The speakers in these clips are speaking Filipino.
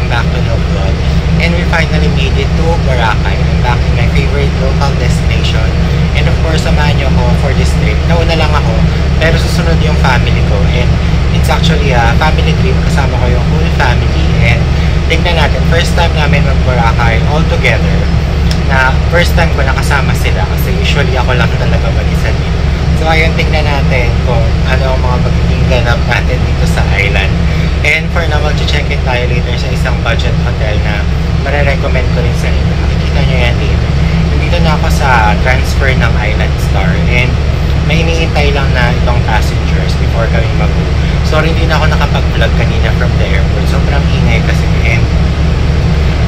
back to the vlog. And we finally made it to Boracay. I'm back in my favorite local destination. And of course, samahan nyo ako for this trip. Nauna lang ako, pero susunod yung family ko. And it's actually a family trip. Kasama ko yung whole family. And tingnan natin, first time namin mag-Boracay all together. Na first time ko nakasama sila. Kasi usually ako lang talaga mag-isa dito. So ayun, tingnan natin kung ano ang mga magiging ganap natin dito sa island. And for now, mag-check-in tayo later sa isang budget hotel na marirecommend ko rin sa inyo. Makikita nyo yan later. Nandito na ako sa transfer ng Island Star. And may iniintay lang na itong passengers before kami mag-go. Sorry, hindi na ako nakapag-vlog kanina from the airport. Sobrang ingay kasi. And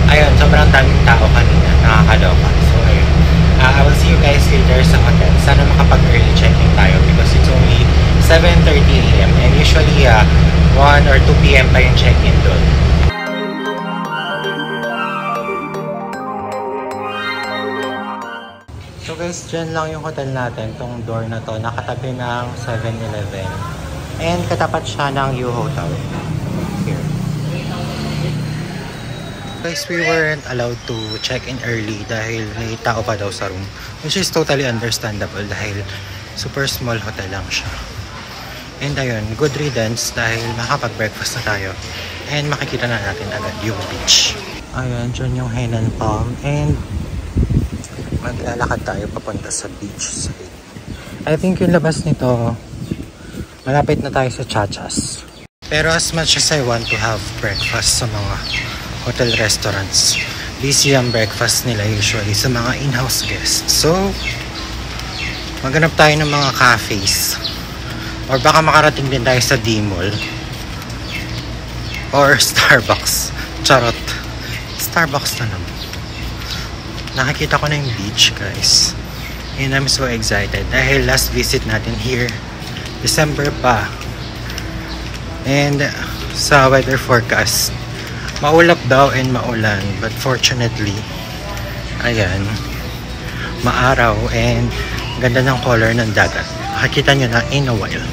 ayun, sobrang daming tao kanina. Nakakaloka. So ayun. I will see you guys later sa hotel. Sana makapag-early check-in tayo because it's only 7:30 AM and usually 1 or 2 PM pa yung check-in doon. So guys, dyan lang yung hotel natin. Tong door na to, nakatabi ng 7-Eleven. And katapat siya ng U-Hotel. Here. Guys, we weren't allowed to check in early dahil may tao pa daw sa room. Which is totally understandable dahil super small hotel lang siya. And ayun, good riddance dahil makapag-breakfast na tayo. And makikita na natin agad yung beach. Ayun, dyan yung Hainan Palm. And maglalakad tayo papunta sa beach side. I think yung labas nito, malapit na tayo sa Chachas. Pero as much as I want to have breakfast sa mga hotel restaurants, busy ang breakfast nila usually sa mga in-house guests. So, maghanap tayo ng mga cafes. Or baka makarating din tayo sa D-Mall. Or Starbucks. Charot. Starbucks na naman. Nakikita ko na yung beach, guys. And I'm so excited. Dahil last visit natin here, December pa. And sa weather forecast, maulap daw and maulan. But fortunately, ayan, maaraw and ganda ng color ng dagat. Makikita nyo na in a while.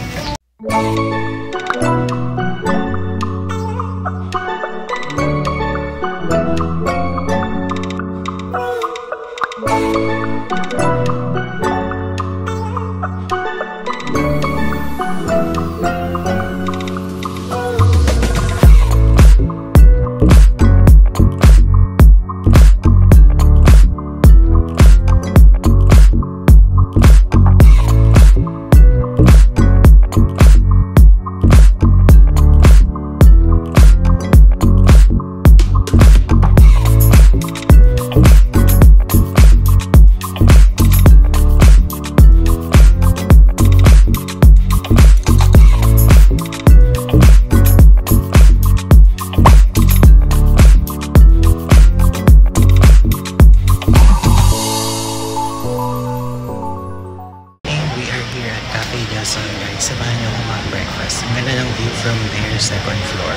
Sabahan niyo ako mag-breakfast. Ang ganda ng view from their second floor.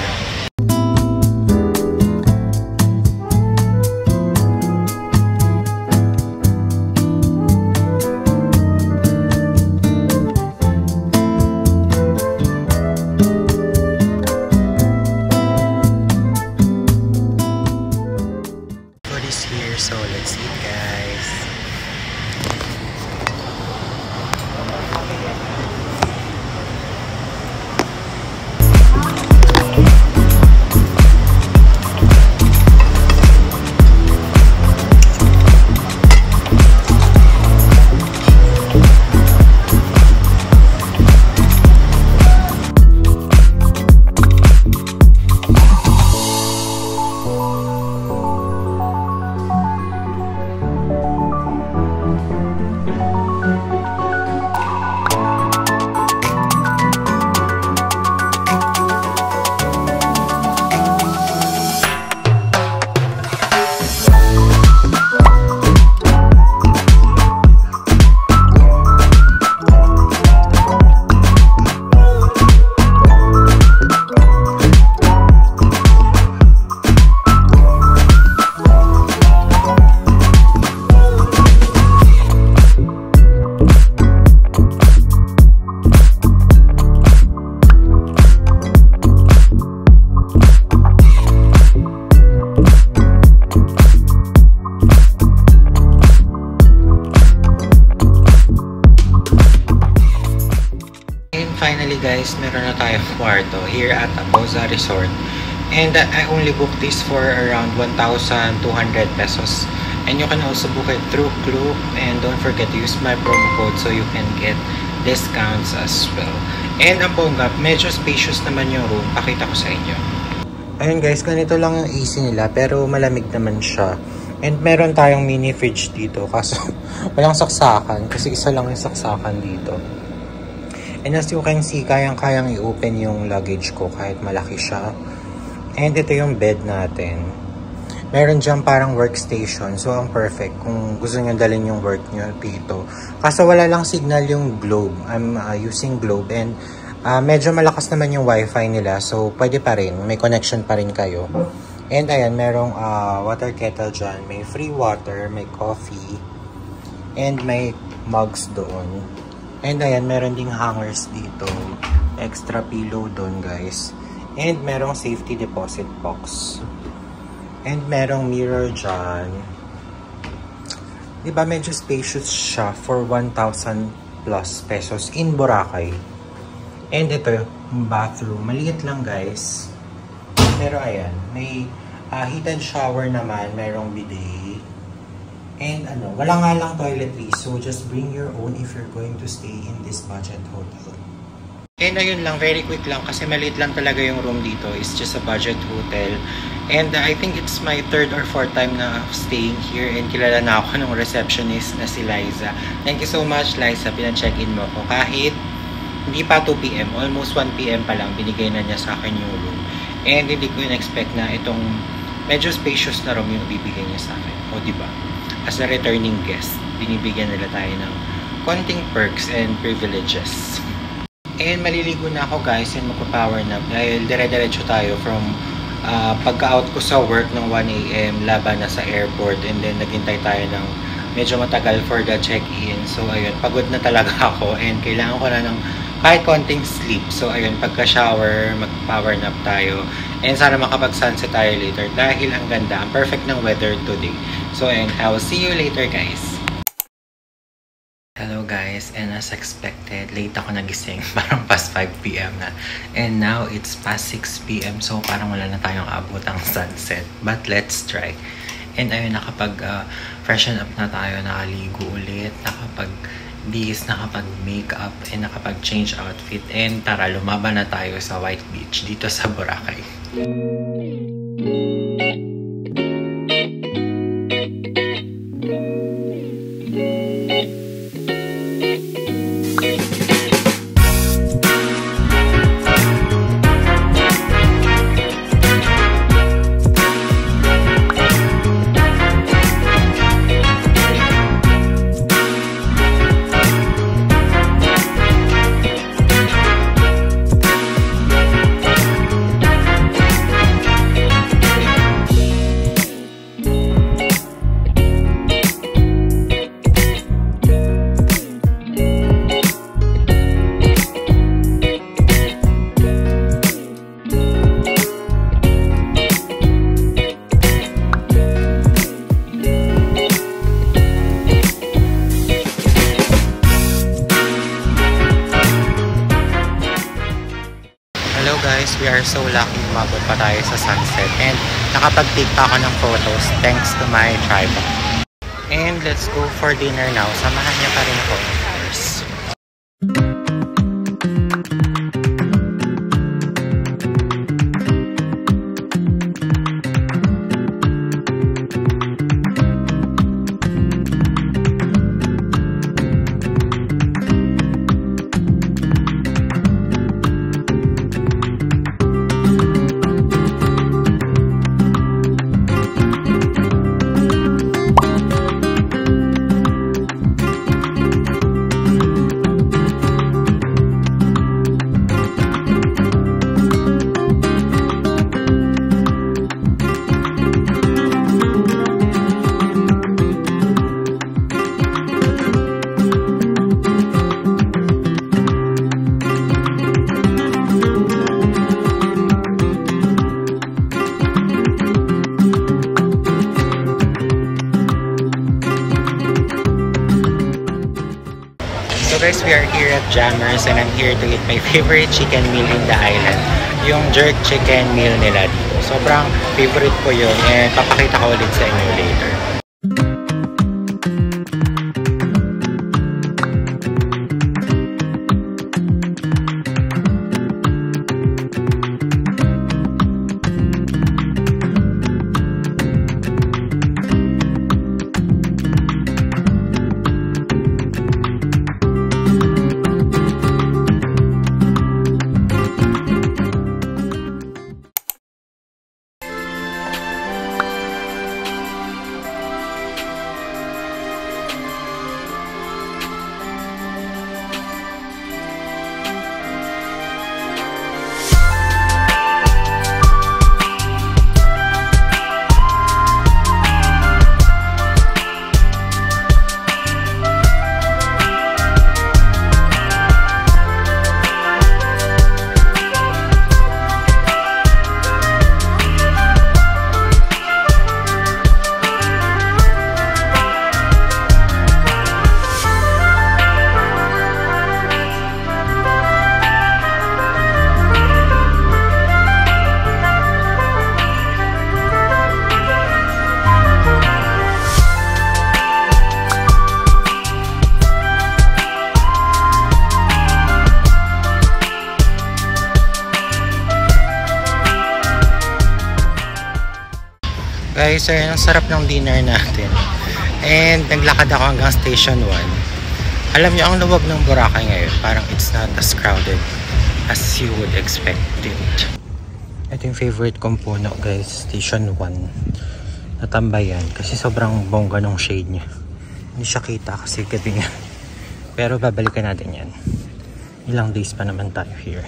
Food is here, so let's eat, guys. guys, meron na tayong kwarto here at Moza Resort. And I only booked this for around 1,200 pesos. And you can also book it through Klook. And don't forget to use my promo code so you can get discounts as well. And ang bongga, medyo spacious naman yung room. Pakita ko sa inyo. Ayun guys, ganito lang yung AC nila pero malamig naman siya. And meron tayong mini fridge dito kaso walang saksakan kasi isa lang yung saksakan dito. And as you can see, kayang-kayang i-open yung luggage ko kahit malaki siya. And ito yung bed natin. Meron dyan parang workstation. So, ang perfect kung gusto nyo dalhin yung work nyo dito. Kaso wala lang signal yung Globe. I'm using Globe and medyo malakas naman yung wifi nila. So, pwede pa rin. May connection pa rin kayo. And ayan, merong water kettle dyan. May free water, may coffee, and may mugs doon. And ayan, meron ding hangers dito. Extra pillow doon, guys. And merong safety deposit box. And merong mirror dyan. Diba, medyo spacious siya for 1,000 plus pesos in Boracay. And ito, yung bathroom. Maliit lang, guys. Pero ayan, may heated shower naman, merong bidet. And wala nga lang toiletries. So just bring your own if you're going to stay in this budget hotel. And ayun lang, very quick lang kasi maliit lang talaga yung room dito. It's just a budget hotel. And I think it's my 3rd or 4th time na staying here. And kilala na ako ng receptionist na si Liza. Thank you so much, Liza. Pina-check-in mo ako. Kahit hindi pa 2 p.m. Almost 1 p.m. pa lang, binigay na niya sa akin yung room. And hindi ko in-expect na itong medyo spacious na room yung bibigyan niya sa akin. O diba? As a returning guest, binibigyan nila tayo ng konting perks and privileges. And maliligo na ako guys and magpa-power nap dahil dire-diretso tayo from pagka-out ko sa work ng 1 a.m. laban na sa airport and then naghintay tayo ng medyo matagal for the check-in. So ayun, pagod na talaga ako and kailangan ko na ng kahit konting sleep. So ayun, pagka-shower, mag-power nap tayo. And sana makapag-sunset tayo later dahil ang ganda, ang perfect ng weather today. So ayun, I will see you later guys. Hello guys, and as expected, late ako nagising. Parang past 5 p.m. na. And now, it's past 6 p.m. So parang wala na tayong abot ang sunset. But let's try. And ayun, nakapag-freshen up na tayo, nakaligo ulit, nakapag-bihis, nakapag-makeup, and nakapag-change outfit. And tara, lumaban na tayo sa White Beach dito sa Boracay. Guys, we are so lucky umabot pa tayo sa sunset and nakapag-take pa ako ng photos thanks to my tripod. And let's go for dinner now. Samahan niya pa rin ako, of course. guys, we are here at Jammers and I'm here to eat my favorite chicken meal in the island. Yung jerk chicken meal nila dito. Sobrang favorite ko yun and papakita ko ulit sa inyo later. Guys, so ang sarap ng dinner natin. And naglakad ako hanggang Station 1. Alam nyo, ang luwag ng Boracay ngayon, parang it's not as crowded as you would expect it. Ito yung favorite kong puno, guys. Station 1. Natambayan kasi sobrang bongga ng shade niya. Hindi siya kita kasi gabi nga. Pero babalikan natin yan. Ilang days pa naman tayo here.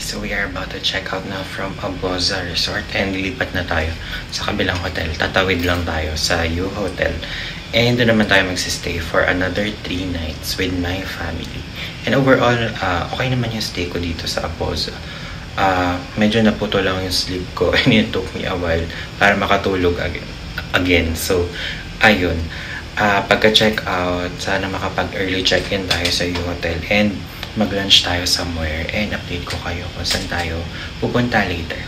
So we are about to check out now from Aboza Resort and lilipat na tayo sa kabilang hotel. Tatawid lang tayo sa U Hotel. And doon naman tayo magsistay for another 3 nights with my family. And overall, okay naman yung stay ko dito sa Aboza. Medyo naputo lang yung sleep ko and it took me a while para makatulog again. So, ayun. Pagka-check out, sana makapag-early check-in tayo sa U Hotel and mag-lunch tayo somewhere and update ko kayo kung saan tayo pupunta later.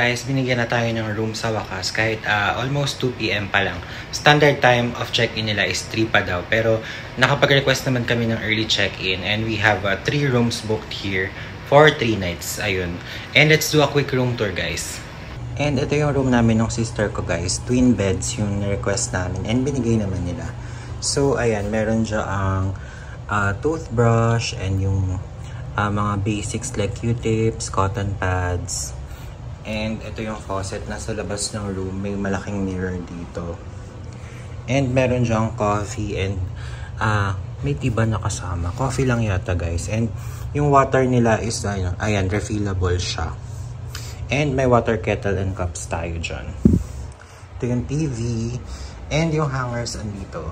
guys, binigyan na tayo ng room sa wakas kahit almost 2 PM pa lang. Standard time of check-in nila is 3 pa daw. Pero nakapag-request naman kami ng early check-in and we have 3 rooms booked here for 3 nights. Ayun. And let's do a quick room tour, guys. And ito yung room namin ng sister ko, guys. Twin beds yung request namin and binigay naman nila. So, ayan, meron dyan ang toothbrush and yung mga basics like Q-tips, cotton pads. And ito yung faucet. Nasa labas ng room. May malaking mirror dito. And meron dyang coffee and may tiba na kasama. Coffee lang yata, guys. And yung water nila is, ayan, refillable siya. And may water kettle and cups tayo dyan. Ito yung TV. And yung hangers andito.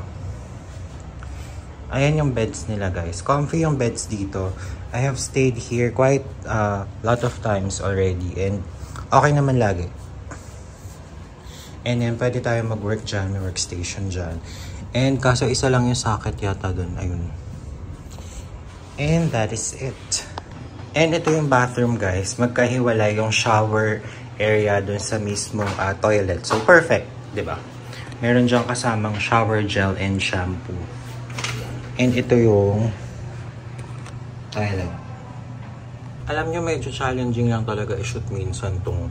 Ayan yung beds nila, guys. Comfy yung beds dito. I have stayed here quite a lot of times already. And okay naman lagi. And yan, pwede tayo mag-work dyan. May workstation dyan. And kaso isa lang yung socket yata dun. Ayun. And that is it. And ito yung bathroom, guys. Magkahiwalay yung shower area dun sa mismong toilet. So, perfect. Diba? Meron dyan kasamang shower gel and shampoo. And ito yung toilet. Alam nyo, medyo challenging lang talaga i-shoot minsan tong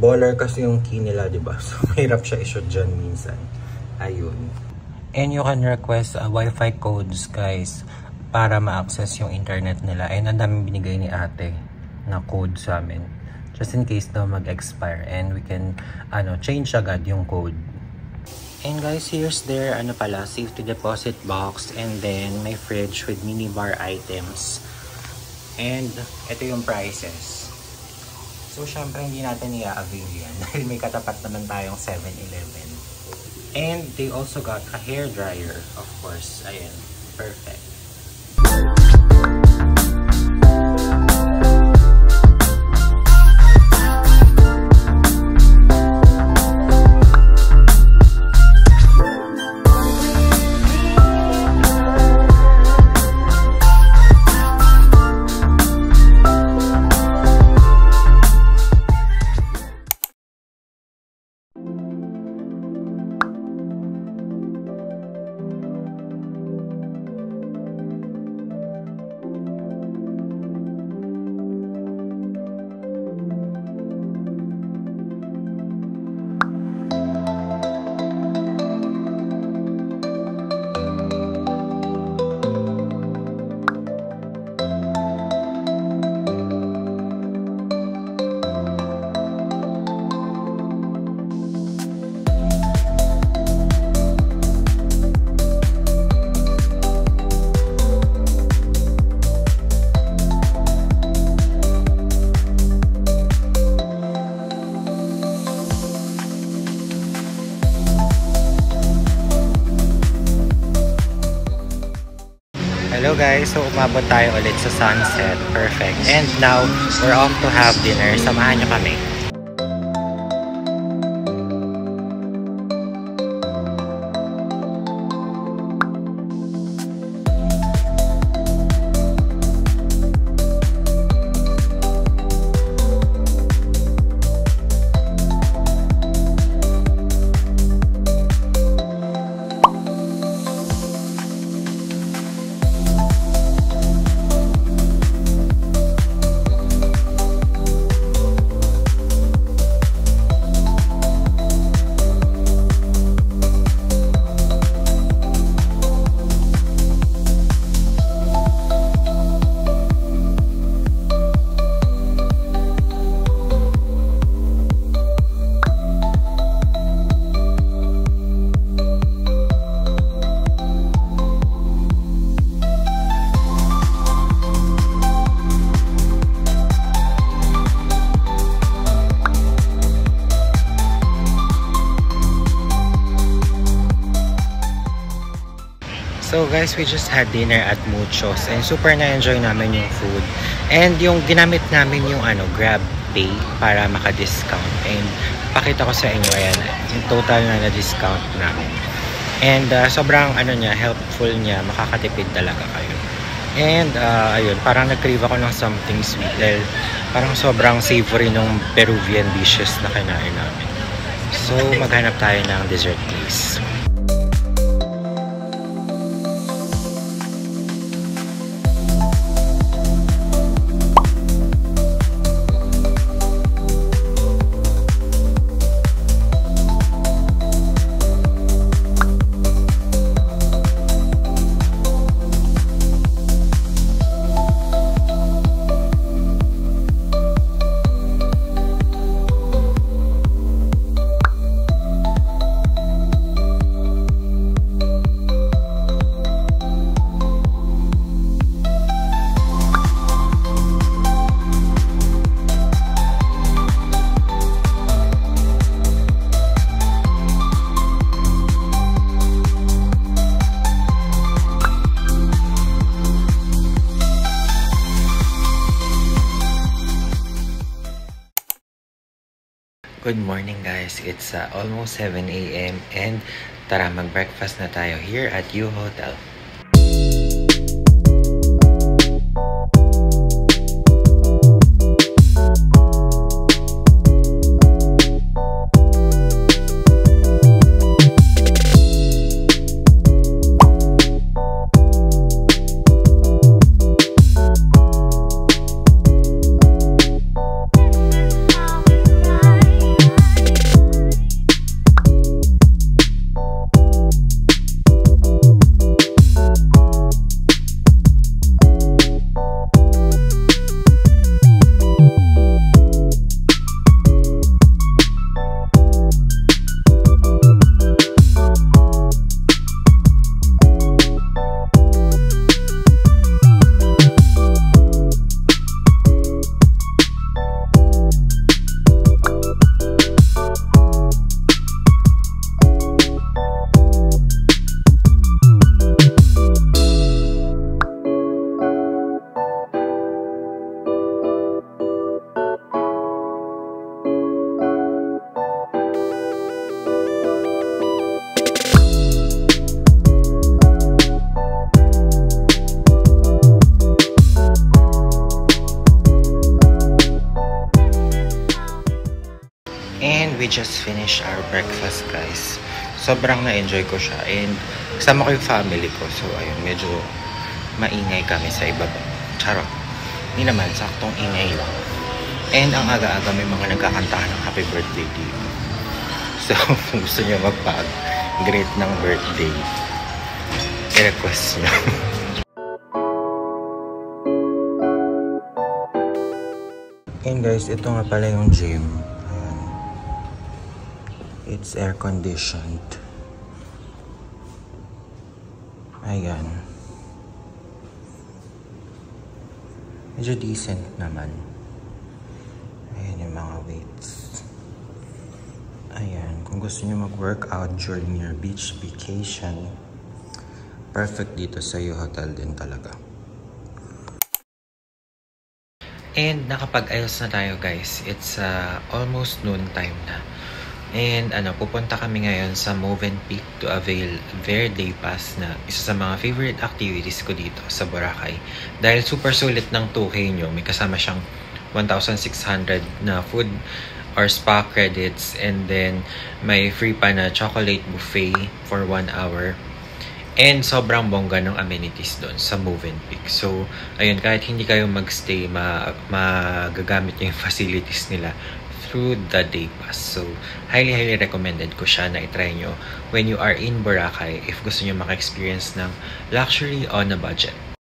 baller kasi yung key nila, diba? So, mahirap siya i-shoot dyan minsan. Ayun. And you can request Wi-Fi codes, guys, para ma-access yung internet nila. And ang daming binigay ni ate na code sa amin. Just in case daw mag-expire. And we can, change agad yung code. And guys, here's their, safety deposit box. And then, may fridge with minibar items. And, ito yung prices. So, syempre, hindi natin i-avail yan. Dahil may katapat naman tayong 7-Eleven. And, they also got a hair dryer, of course. Ayan, perfect. Hello guys, so umabot tayo ulit sa sunset. Perfect. And now, we're off to have dinner. Samahan nyo kami. So guys, we just had dinner at Muchos and super na-enjoy namin yung food. And yung ginamit namin yung Grab Pay para maka-discount. And pakita ko sa inyo, ayan, yung total na na-discount namin. And sobrang helpful niya, makakatipid talaga kayo. And ayun, parang nag-crave ako ng something sweet dahil parang sobrang savory nung Peruvian dishes na kinain namin. So maghanap tayo ng dessert place. Good morning guys, it's almost 7 a.m. and tara mag-breakfast na tayo here at U Hotel. And we just finished our breakfast guys. Sobrang na-enjoy ko siya and kasama ko yung family ko. So ayun, medyo maingay kami sa ibaba. Charot. Hindi naman, saktong ingay lang. And ang aga-aga may mga nagkakantahan ng happy birthday dito. So kung gusto nyo magpag-great ng birthday, i-request nyo. And guys, ito nga pala yung gym. It's air-conditioned. Ayan. Medyo decent naman. Ayan yung mga weights. Ayan. Kung gusto nyo mag-workout during your beach vacation, perfect dito sa U Hotel din talaga. And nakapag-ayos na tayo guys. It's almost noon time na. And pupunta kami ngayon sa Movenpick to avail their day pass na isa sa mga favorite activities ko dito sa Boracay. Dahil super sulit ng 2K nyo, may kasama siyang 1,600 na food or spa credits, and then may free pa na chocolate buffet for 1 hour. And sobrang bongga ng amenities doon sa Movenpick. So, ayun, kahit hindi kayo magstay, magagamit nyo yung facilities nila through the day pass. So, highly recommended ko siya na itry nyo when you are in Boracay if gusto nyo maka-experience ng luxury on a budget.